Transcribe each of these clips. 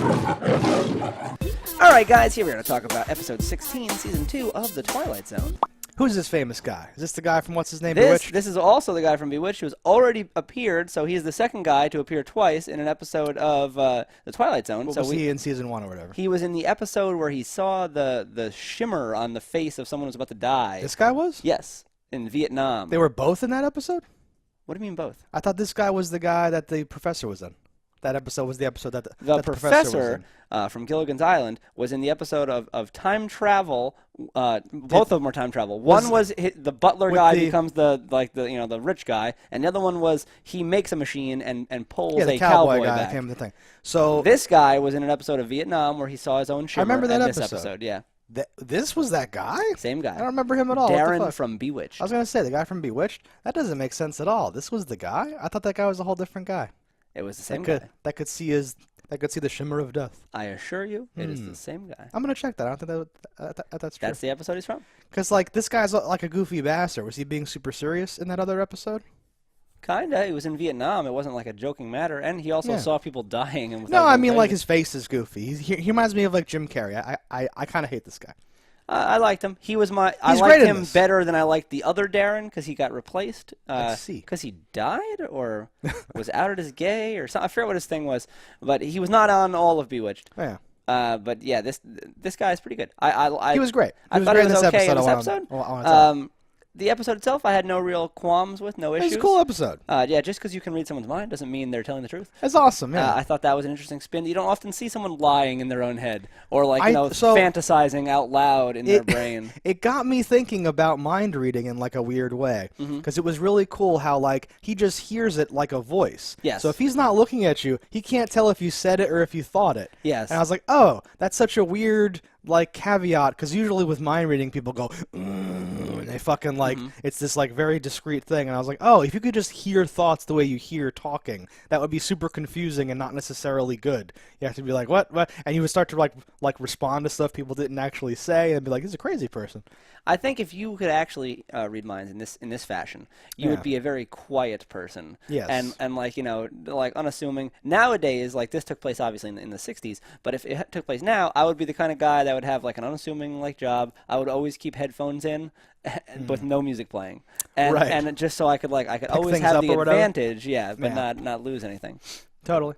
All right, guys, here we're going to talk about episode 16, season 2 of The Twilight Zone. Who's this famous guy? Is this the guy from what's his name? Bewitched? This is also the guy from Bewitched who has already appeared, so he's the second guy to appear twice in an episode of The Twilight Zone. What was he in season 1 or whatever? He was in the episode where he saw the shimmer on the face of someone who was about to die. This guy was? Yes, in Vietnam. They were both in that episode? What do you mean both? I thought this guy was the guy that the professor was in. That episode was the episode that the professor was in. From Gilligan's Island was in the episode of time travel. Both of them were time travel. One was the butler guy becomes the rich guy, and the other one was he makes a machine and pulls the a cowboy guy back. Came the thing. So this guy was in an episode of Vietnam where he saw his own shimmer. I remember that episode. Yeah. This was that guy? Same guy. I don't remember him at all. Darren from Bewitched. I was going to say, the guy from Bewitched? That doesn't make sense at all. This was the guy? I thought that guy was a whole different guy. It was the same guy. That could see the shimmer of death. I assure you, it is the same guy. I'm going to check that. I don't think that's true. That's the episode he's from. Because, this guy's like a goofy bastard. Was he being super serious in that other episode? Kinda. He was in Vietnam. It wasn't like a joking matter, and he also saw people dying. And no, I mean his face is goofy. He reminds me of like Jim Carrey. I kind of hate this guy. I liked him. I liked him better than I liked the other Darren because he got replaced. Let's see. Because he died or was outed as gay or something. I forget what his thing was, but he was not on all of Bewitched. Yeah. But yeah, this guy is pretty good. He was great. I thought he was okay in this episode. The episode itself, I had no real qualms with, no issues. It's a cool episode. Yeah, just because you can read someone's mind doesn't mean they're telling the truth. That's awesome, yeah. I thought that was an interesting spin. You don't often see someone lying in their own head or fantasizing out loud in their brain. It got me thinking about mind reading in like a weird way because it was really cool how he just hears it like a voice. Yes. So if he's not looking at you, he can't tell if you said it or if you thought it. Yes. And I was like, oh, that's such a weird caveat because usually with mind reading people go and they fucking it's this very discreet thing, and I was like, oh, if you could just hear thoughts the way you hear talking, that would be super confusing and not necessarily good. You have to be like, what, and you would start to respond to stuff people didn't actually say and be like, this is a crazy person. I think if you could actually read minds in this fashion, you would be a very quiet person. Yes. And unassuming. Nowadays, this took place obviously in the 60s, but if it took place now, I would be the kind of guy that would have an unassuming job. I would always keep headphones in with no music playing. And just so I could always have the advantage, but not lose anything. Totally.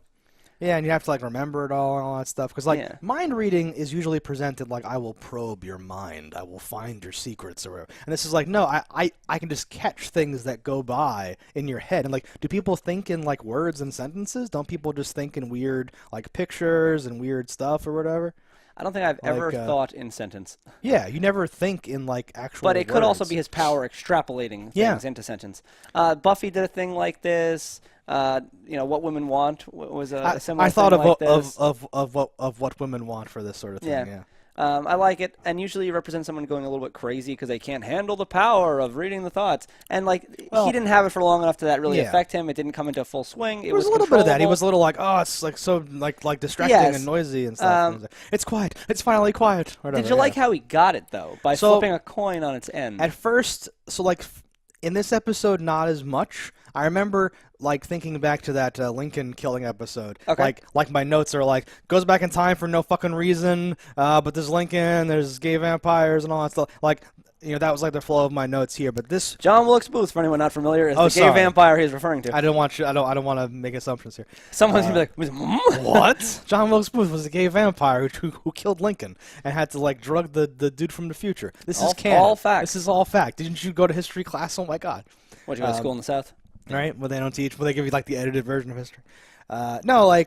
Yeah, and you have to remember it all and all that stuff because mind reading is usually presented I will probe your mind, I will find your secrets or whatever. And this is no, I can just catch things that go by in your head. And do people think in words and sentences? Don't people just think in weird pictures and weird stuff or whatever? I don't think I've ever thought in sentence. Yeah, you never think in actual But it could also words. be his power extrapolating things into sentence. Buffy did a thing like this. What Women Want was a similar. I thought thing like this. of what women want for this sort of thing. Yeah. I like it, and usually it represents someone going a little bit crazy because they can't handle the power of reading the thoughts. And he didn't have it for long enough to that really affect him. It didn't come into full swing. It was a little bit of that. He was a little it's so distracting and noisy and stuff. It's quiet. It's finally quiet. Whatever, did you like how he got it though by flipping a coin on its end? At first, in this episode, not as much. I remember thinking back to that Lincoln killing episode. Okay. My notes are goes back in time for no fucking reason. But there's Lincoln, there's gay vampires and all that stuff. That was the flow of my notes here. But this John Wilkes Booth, for anyone not familiar, is the gay vampire he's referring to. I don't want to make assumptions here. Someone's gonna be what? John Wilkes Booth was a gay vampire who killed Lincoln and had to drug the dude from the future. This is canon. All fact. This is all fact. Didn't you go to history class? Oh my god. What, you go to school in the South? Right? Well, they don't teach. Well, they give you the edited version of history. No, I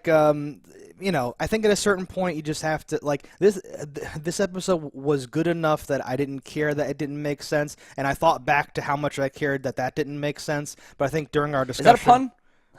think at a certain point you just have to this episode was good enough that I didn't care that it didn't make sense, and I thought back to how much I cared that didn't make sense. But I think during our discussion, is that a pun?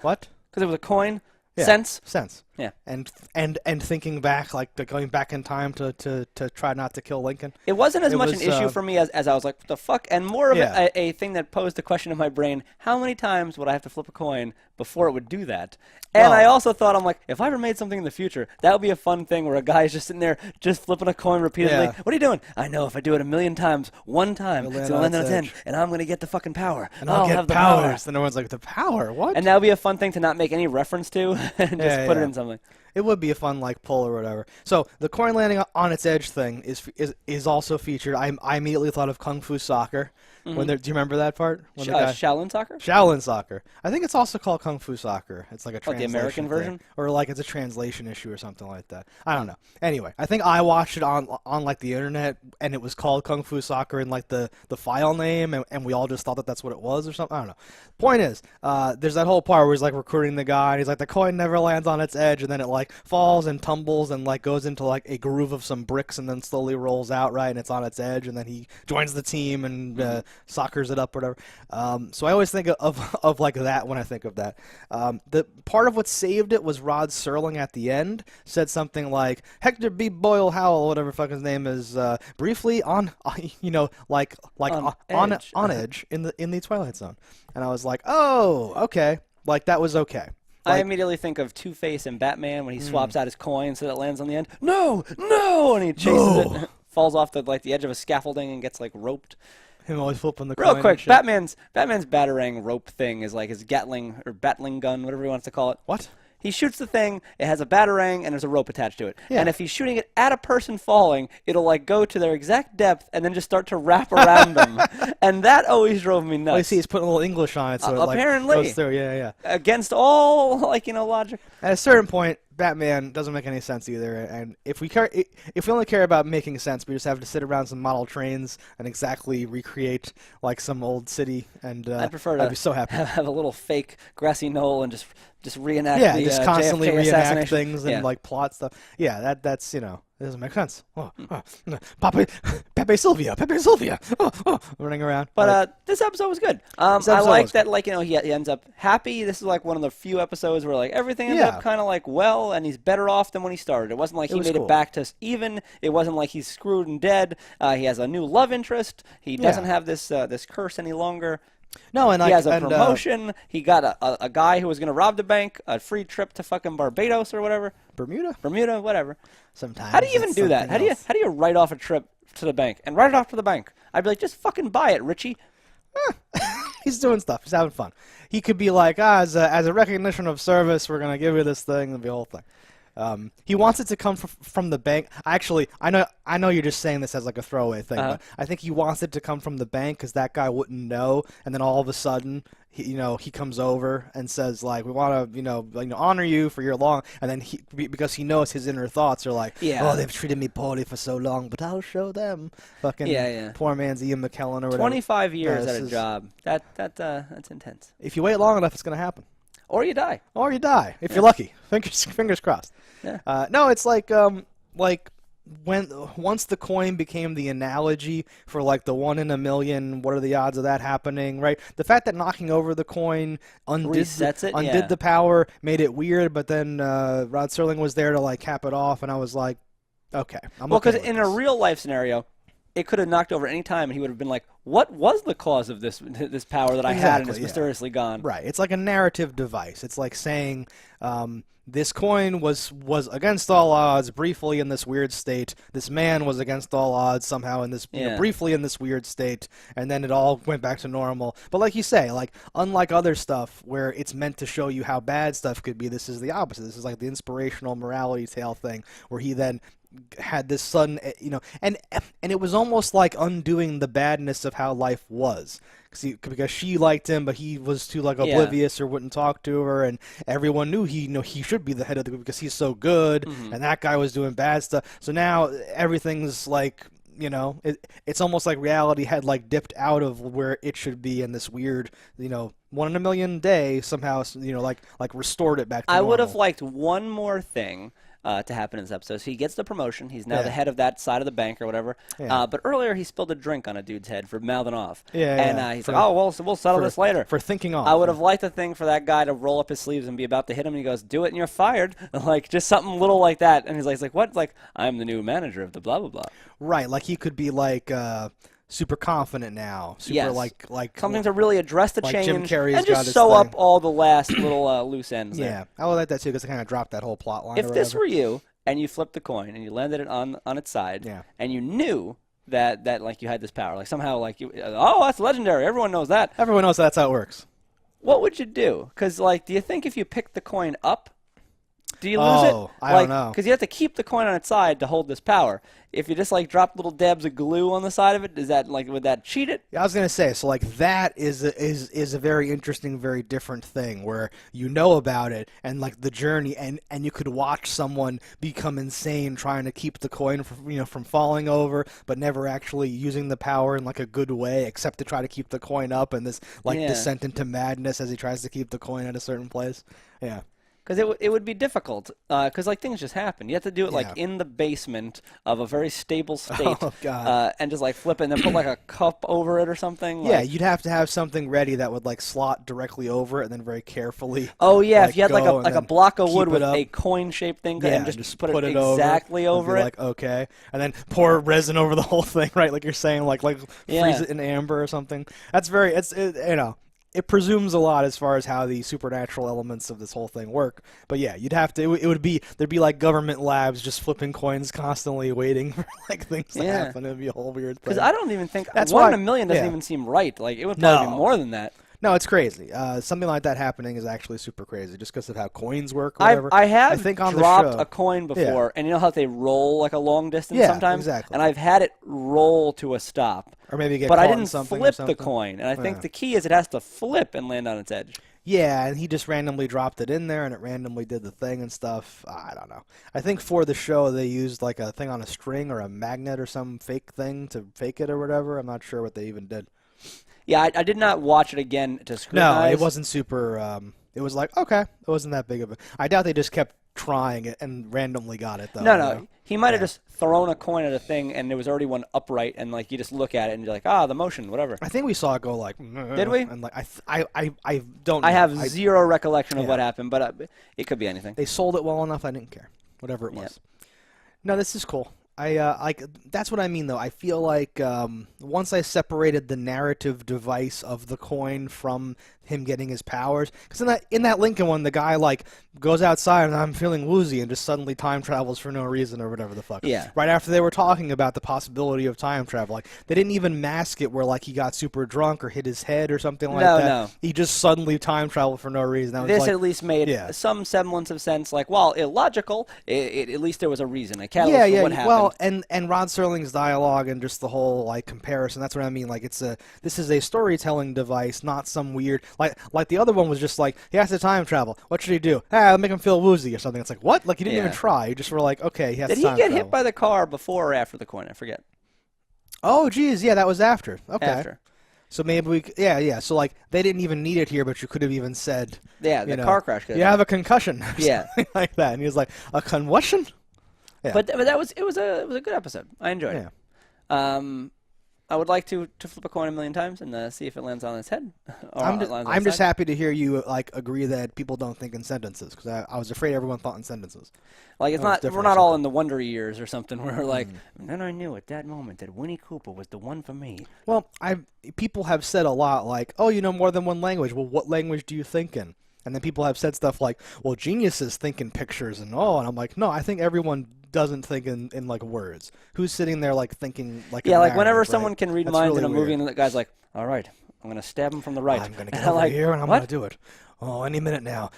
What? Because it was a coin. Yeah. Sense. Yeah. And thinking back, going back in time to try not to kill Lincoln. It wasn't as much an issue for me as I was like, what the fuck? And more of a thing that posed the question in my brain, how many times would I have to flip a coin before it would do that? And I also thought, I'm like, if I ever made something in the future, that would be a fun thing where a guy is just sitting there just flipping a coin repeatedly. Yeah. What are you doing? I know if I do it 1,000,000 times, one time, it's going to land on its end, and I'm going to get the fucking power. And I'll get have the powers. And everyone's like, the power? What? And that would be a fun thing to not make any reference to and just put it in something. It would be a fun like pull or whatever. So the coin landing on its edge thing is also featured. I immediately thought of Kung Fu Soccer. When do you remember that part? When Shaolin Soccer? Shaolin Soccer. I think it's also called Kung Fu Soccer. It's like a translation the American thing. version? Or like it's a translation issue or something like that. I don't know. Anyway, I think I watched it on like the internet, and it was called Kung Fu Soccer in like the file name, and we all just thought that that's what it was or something. I don't know. Point is, there's that whole part where he's like recruiting the guy, and he's like, the coin never lands on its edge, and then it like falls and tumbles and like goes into like a groove of some bricks, and then slowly rolls out, right, and it's on its edge, and then he joins the team and soccers it up, whatever. So I always think of like that when I think of that. The part of what saved it was Rod Serling at the end said something like Hector B. Boyle Howell, whatever fuck his name is, briefly on edge in the Twilight Zone, and I was like, oh, okay, like that was okay. I immediately think of Two-Face and Batman when he swaps out his coin so that it lands on the end. No, and he chases it, falls off the edge of a scaffolding and gets like roped. Him always flipping the coin. Real quick, Batman's batarang rope thing is like his Gatling or Battling gun, whatever he wants to call it. What? He shoots the thing, it has a batarang, and there's a rope attached to it. Yeah. And if he's shooting it at a person falling, it'll like go to their exact depth and then just start to wrap around them. And that always drove me nuts. Well, you see, he's putting a little English on it, so it apparently like, goes through. Yeah. Against all logic. At a certain point, Batman doesn't make any sense either, and if we only care about making sense, we just have to sit around some model trains and exactly recreate like some old city, and I'd prefer to I'd be so happy. have a little fake grassy knoll and just reenact just constantly JFK reenact things and yeah. like plot stuff. Yeah, that's it doesn't make sense. Pepe Sylvia, running around. But this episode was good. I like that, he ends up happy. This is like one of the few episodes where like everything ends up kind of like well, and he's better off than when he started. It wasn't like he made it back to even. It wasn't like he's screwed and dead. He has a new love interest. He doesn't have this curse any longer. No, and he has a promotion. He got a guy who was going to rob the bank, a free trip to fucking Barbados or whatever. Bermuda, whatever. Sometimes. How do you even do that? How do you write off a trip to the bank and write it off to the bank? I'd be like, just fucking buy it, Richie. He's doing stuff. He's having fun. He could be like, as a recognition of service, we're gonna give you this thing and the whole thing. He wants it to come from the bank. Actually, I know you're just saying this as like a throwaway thing, but I think he wants it to come from the bank because that guy wouldn't know, and then all of a sudden, he comes over and says like, we want to honor you for your long, and then because he knows his inner thoughts are like, oh, they've treated me poorly for so long, but I'll show them. Fucking poor man's Ian McKellen or whatever. 25 years at a job. That's intense. If you wait long enough, it's gonna happen. Or you die. If you're lucky. Fingers crossed. Yeah. No, it's like once the coin became the analogy for like the 1 in a million, what are the odds of that happening, right? The fact that knocking over the coin undid the power made it weird, but then Rod Serling was there to like cap it off, and I was like, okay. Because in a real life scenario, it could have knocked over any time, and he would have been like, what was the cause of this power that I had and it's mysteriously gone? Right. It's like a narrative device. It's like saying this coin was against all odds briefly in this weird state. This man was against all odds somehow in this briefly in this weird state, and then it all went back to normal. But like you say, like unlike other stuff where it's meant to show you how bad stuff could be, this is the opposite. This is like the inspirational morality tale thing where he then had this sudden, and it was almost like undoing the badness of how life was, because she liked him, but he was too like oblivious or wouldn't talk to her, and everyone knew he should be the head of the group because he's so good, and that guy was doing bad stuff. So now everything's like, it's almost like reality had like dipped out of where it should be, in this weird, 1 in a million day somehow, like restored it back to normal. I would have liked one more thing to happen in this episode. So he gets the promotion. He's now the head of that side of the bank or whatever. Yeah. But earlier he spilled a drink on a dude's head for mouthing off. He's like, oh, well, so we'll settle this later. For thinking off. I would have liked a thing for that guy to roll up his sleeves and be about to hit him, and he goes, do it and you're fired. Like, just something little like that. And he's like, what? Like, I'm the new manager of the blah, blah, blah. Right. Like, he could be like... super confident now. Super like something to really address the change Jim Carrey's and got just sew thing. up all the last little loose ends. Yeah, there. I would like that too because it kind of dropped that whole plot line. If this were you and you flipped the coin and you landed it on its side, and you knew that like you had this power, like somehow like that's legendary. Everyone knows that. Everyone knows that's how it works. What would you do? Because like, do you think if you picked the coin up, Do you lose it? Oh, I don't know. Because you have to keep the coin on its side to hold this power. If you just like drop little dabs of glue on the side of it, is that like would that cheat it? Yeah, I was gonna say, so like that is a very interesting, very different thing where you know about it and like the journey, and you could watch someone become insane trying to keep the coin from falling over, but never actually using the power in like a good way, except to try to keep the coin up, and this like descent into madness as he tries to keep the coin at a certain place. Yeah. Because it would be difficult, because like things just happen. You have to do it like in the basement of a very stable state, Oh, God. and just like flip it and then put like a cup over it or something. Yeah, like, you'd have to have something ready that would like slot directly over it and then very carefully. oh yeah, like, if you had go like a and block of wood keep it with up. a coin-shaped thing, Yeah, and just put it over, exactly over and it. be like, okay, and then pour resin over the whole thing, right? Like you're saying, like freeze it in amber or something. That's it presumes a lot as far as how the supernatural elements of this whole thing work. But yeah, you'd have to. It would be there'd be like government labs just flipping coins constantly, waiting for like things to happen. It'd be a whole weird thing. Because I don't even think That's one why, in a million doesn't even seem right. Like it would probably be more than that. No, it's crazy. Something like that happening is actually super crazy, just because of how coins work. Or whatever. I have think on dropped the show, a coin before, and you know how they roll like a long distance sometimes? Exactly. And I've had it roll to a stop. Or maybe get but caught I didn't in something flip or something. the coin, and I think the key is it has to flip and land on its edge. Yeah, and he just randomly dropped it in there, and it randomly did the thing and stuff. I don't know. I think for the show they used like a thing on a string or a magnet or some fake thing to fake it or whatever. I'm not sure what they even did. Yeah, I did not watch it again to scrutinize. No, it wasn't super. It was like, okay, it wasn't that big of a. I doubt they just kept trying it and randomly got it though. No. He might have just thrown a coin at a thing, and there was already one upright, and like you just look at it and you're like, the motion, whatever. I think we saw it go like. Did we? And like I don't. Know. I have zero recollection of what happened, but it could be anything. They sold it well enough. I didn't care. Whatever it was. No, this is cool. Like that's what I mean though. I feel like once I separated the narrative device of the coin from him getting his powers, because in that Lincoln one, the guy like goes outside and I'm feeling woozy and just suddenly time travels for no reason or whatever the fuck. Yeah. Right after they were talking about the possibility of time travel, like they didn't even mask it where like he got super drunk or hit his head or something like that. No. He just suddenly time traveled for no reason. This at least made some semblance of sense. Like, while illogical, at least there was a reason, a catalyst for what happened. Well, and Rod Serling's dialogue and just the whole like comparison. That's what I mean. Like this is a storytelling device, not some weird like the other one was just like he has to time travel. What should he do? I'll make him feel woozy or something. It's like what? Like you didn't even try. You just were like, okay, he has to time travel. Did he get hit by the car before or after the coin? I forget. Oh, geez, yeah, that was after. Okay. After. So maybe yeah. So like they didn't even need it here, but you could have even said, the car crash. You have a concussion. Or yeah, something like that. And he was like, a concussion. Yeah. But it was a good episode. I enjoyed it. I would like to flip a coin a million times and see if it lands on its head. I'm just happy to hear you like agree that people don't think in sentences, because I was afraid everyone thought in sentences. Like we're not all in the Wonder Years or something where we're like, and then I knew at that moment that Winnie Cooper was the one for me. Well, people have said a lot like, oh, you know more than one language. Well, what language do you think in? And then people have said stuff like, well, geniuses think in pictures and I'm like, no, I think everyone doesn't think in like words. Who's sitting there like thinking like whenever someone can read minds in a movie and the guy's like, all right, I'm going to stab him from the right. I'm going to get over here and I'm going to do it. Oh, any minute now.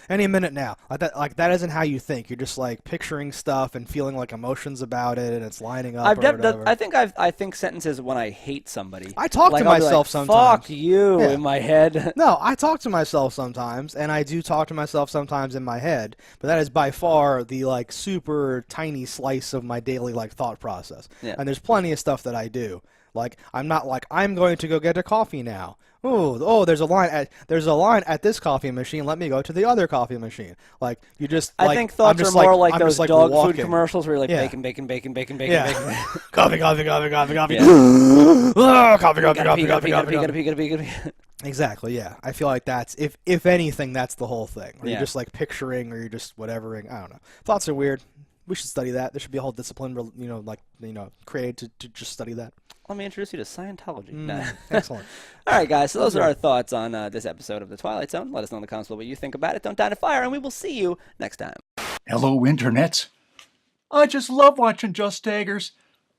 Like that isn't how you think. You're just like picturing stuff and feeling like emotions about it, and it's lining up. I think sentences when I hate somebody. I talk to myself sometimes. Fuck you in my head. No, I talk to myself sometimes, and I do talk to myself sometimes in my head. But that is by far the like super tiny slice of my daily like thought process. Yeah. And there's plenty of stuff that I do. Like I'm not like I'm going to go get a coffee now. Oh, there's a line at this coffee machine. Let me go to the other coffee machine. Like you just. I think thoughts are more like those dog food commercials where you're like bacon. Coffee. Coffee. Exactly. Yeah, I feel like that's if anything, that's the whole thing. Or you're just like picturing, or you're just whatevering. I don't know. Thoughts are weird. We should study that. There should be a whole discipline, created to just study that. Let me introduce you to Scientology. Excellent. All right, guys. So those are our thoughts on this episode of The Twilight Zone. Let us know in the comments what you think about it. Don't die in a fire, and we will see you next time. Hello, internets. I just love watching JustDaggers.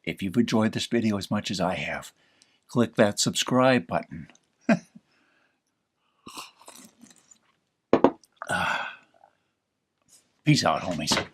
If you've enjoyed this video as much as I have, click that subscribe button. Peace out, homies.